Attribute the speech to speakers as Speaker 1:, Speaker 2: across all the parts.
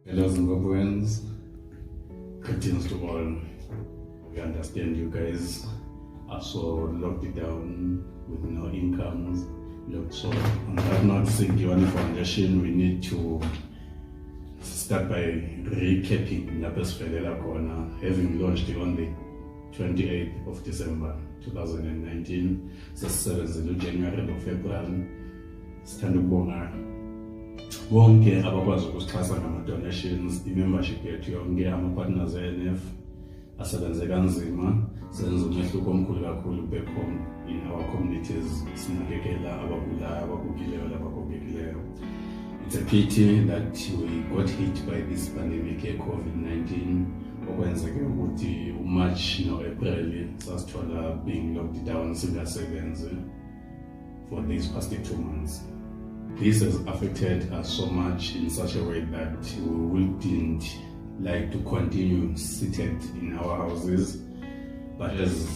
Speaker 1: Hello Zimbabweans, greetings to all. We understand you guys are so locked down with no incomes. So on that note, Nkiwane Foundation, we need to start by recapping Napesfelela Corner, having launched on the 28th of December 2019, so 7th January to February. Sithanda ukubonga bonke abakwazi ukusixhasa ngama-donations, i-membership yethu yonke, ama-partners e-NF asebenze kanzima, senza umehluko omkhulu kakhulu back home in our communities, sinakekela abagulayo, abagugileyo, abagogekileyo. It's a pity that we got hit by this pandemic COVID-19, okwenzeke ukuthi uMarch no-April sasithola being locked down singasebenzi for these past 2 months. This has affected us so much in such a way that we wouldn't like to continue seated in our houses, but as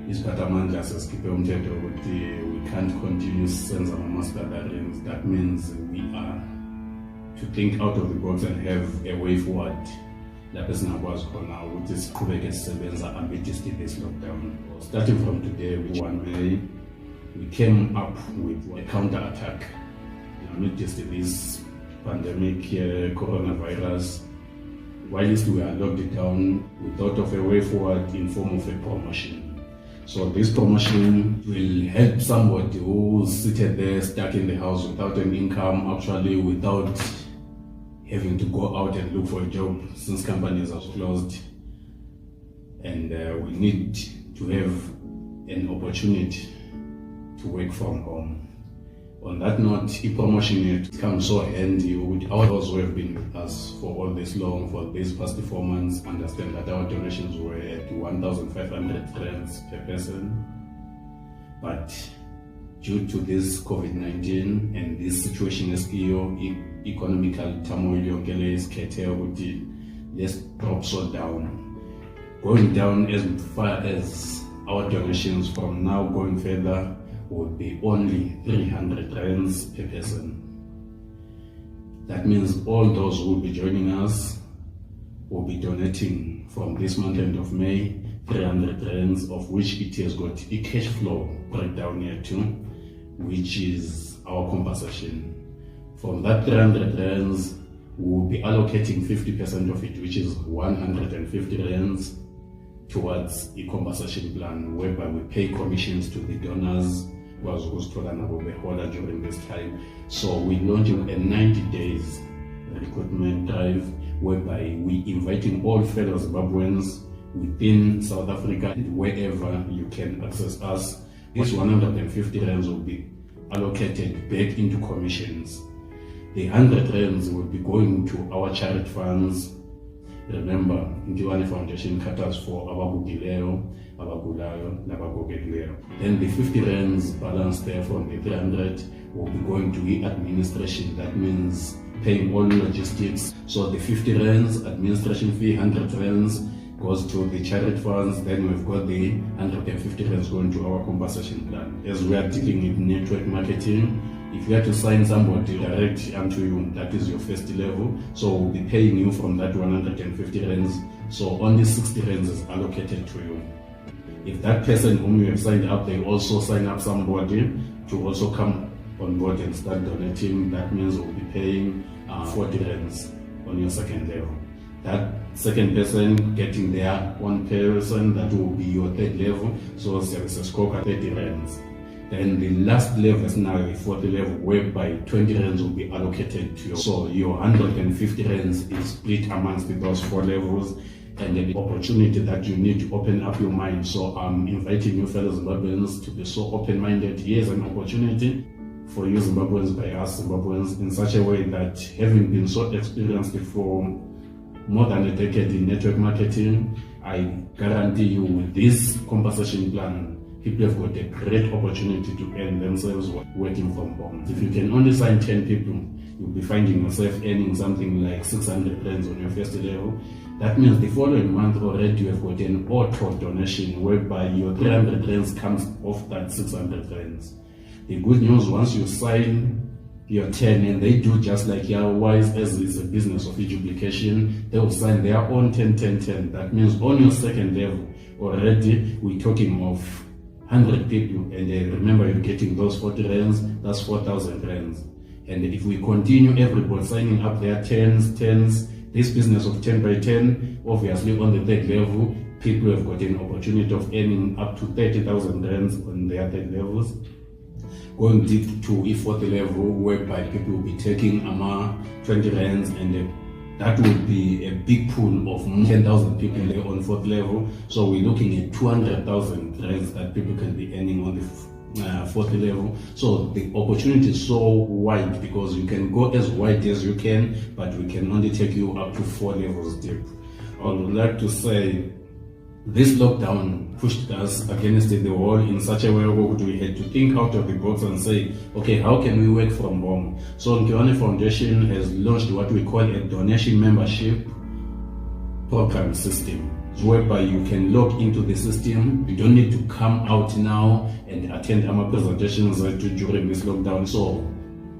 Speaker 1: Isiphatamandla sesikhiphe umthetho ukuthi we can't continue senza mass gatherings. That means we are to think out of the box and have a way forward. Lapho singakwazi khona ukuthi siqhubeke sisebenza amidst this lockdown. Starting from today, 1 May, we came up with a counter-attack amidst this pandemic, coronavirus. Whilst we are locked down, we thought of a way forward in form of a promotion. So this promotion will help somebody who's seated there, stuck in the house without an income, actually without having to go out and look for a job since companies are closed. And we need to have an opportunity to work from home. On that note, e-promotion comes so handy with our those who have been with us for all this long, for these past 4 months, understand that our donations were at 1,500 rands per person. But due to this COVID-19 and this situation as economical turmoil, let's drop so down. Going down as far as our donations from now going further would be only 300 rands per person. That means all those who will be joining us will be donating from this month end of May 300 rands, of which it has got a cash flow breakdown here too, which is our compensation. From that 300 rands, we will be allocating 50% of it, which is 150 rands, towards a compensation plan whereby we pay commissions to the donors during this time. So we're launching a 90 days recruitment drive whereby we inviting all fellow Zimbabweans within South Africa, wherever you can access us. This 150 rands will be allocated back into commissions. The 100 rands will be going to our charity funds. Remember, Nkiwane Foundation caters for abagugileyo, abagulayo, nabagogekileyo. Then the 50 rands balance there from the 300 will be going to the administration. That means paying all logistics. So the 50 rands administration fee, 100 rands goes to the charity funds. Then we've got the 150 rands going to our compensation plan. As we are dealing with network marketing, if you have to sign somebody direct unto you, that is your first level. So we'll be paying you from that 150 rands. So only 60 rands is allocated to you. If that person whom you have signed up, they also sign up somebody to also come on board and start donating, that means we'll be paying 40 rands on your second level. That second person getting their one person, that will be your third level. So service score at 30 rands. Then the last level is now the fourth level, whereby 20 rands will be allocated to you. So your 150 rands is split amongst those 4 levels, and the opportunity that you need to open up your mind. So I'm inviting you fellow Zimbabweans to be so open-minded. Here's an opportunity for you Zimbabweans, by us Zimbabweans, in such a way that having been so experienced for more than a decade in network marketing, I guarantee you with this compensation plan, people have got a great opportunity to earn themselves working from home. If you can only sign 10 people, you'll be finding yourself earning something like 600 rands on your first level. That means the following month already you have got an auto donation whereby your 300 rands comes off that 600 rands. The good news, once you sign your 10, and they do just like Wise, as is a business of education. They will sign their own 10. That means on your second level already we're talking of 100 people, and remember, you're getting those 40 rands, that's 4,000 rands. And if we continue everybody signing up their 10s, this business of 10 by 10, obviously on the third level, people have got an opportunity of earning up to 30,000 rands on their third levels. Going deep to a fourth level, whereby people will be taking 20 rands, and that will be a big pool of 10,000 people there on fourth level. So we're looking at 200,000 rands that people can be earning on the fourth level. So the opportunity is so wide, because you can go as wide as you can, but we can only take you up to 4 levels deep. I would like to say, this lockdown pushed us against the wall in such a way where we had to think out of the box and say, okay, how can we work from home? So Nkiwane Foundation has launched what we call a donation membership program system, whereby you can log into the system. You don't need to come out now and attend our presentations during this lockdown. So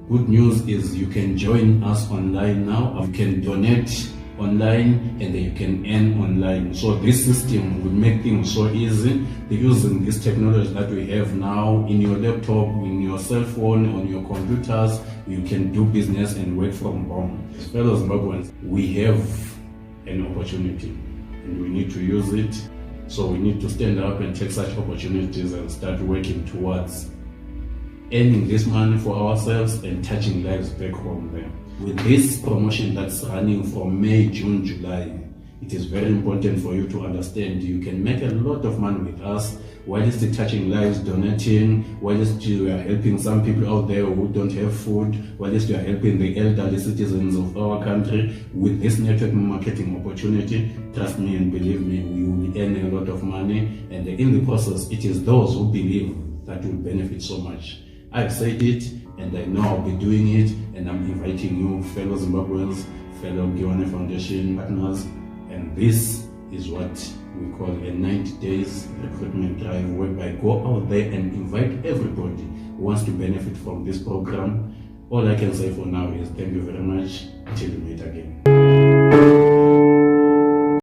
Speaker 1: good news is you can join us online now. You can donate online, and then you can earn online. So this system will make things so easy. Using this technology that we have now in your laptop, in your cell phone, on your computers, you can do business and work from home. As fellow Zimbabweans, we have an opportunity and we need to use it. So we need to stand up and take such opportunities and start working towards earning this money for ourselves and touching lives back home there. With this promotion that's running from May, June, July, it is very important for you to understand you can make a lot of money with us whilst touching lives, donating, whilst you are helping some people out there who don't have food, whilst you are helping the elderly citizens of our country. With this network marketing opportunity, trust me and believe me, we will earn a lot of money, and in the process, it is those who believe that will benefit so much. I've said it, and I know I'll be doing it, and I'm inviting you, fellow Zimbabweans, fellow Nkiwane Foundation partners, and this is what we call a 90 days recruitment drive, whereby go out there and invite everybody who wants to benefit from this program. All I can say for now is thank you very much. Until we meet again.